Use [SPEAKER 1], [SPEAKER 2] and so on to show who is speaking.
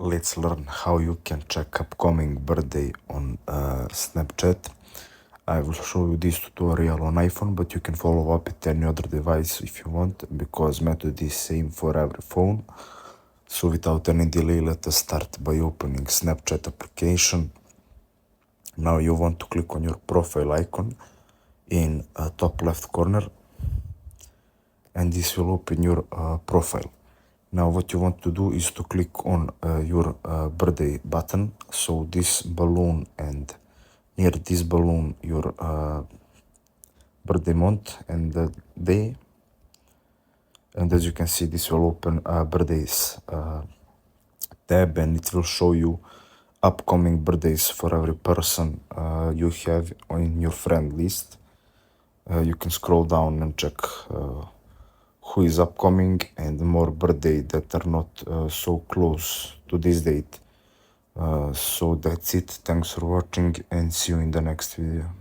[SPEAKER 1] Let's learn how you can check upcoming birthday on Snapchat. I will show you this tutorial on iPhone, but you can follow up with any other device if you want, because method is same for every phone. So without any delay, let us start by opening Snapchat application. Now you want to click on your profile icon in top left corner, and this will open your profile. Now what you want to do is to click on your birthday button. So this balloon, and near this balloon your birthday month and the day. And as you can see, this will open birthdays tab, and it will show you upcoming birthdays for every person you have on your friend list. You can scroll down and check who is upcoming and more birthday that are not so close to this date. So that's it. Thanks for watching and see you in the next video.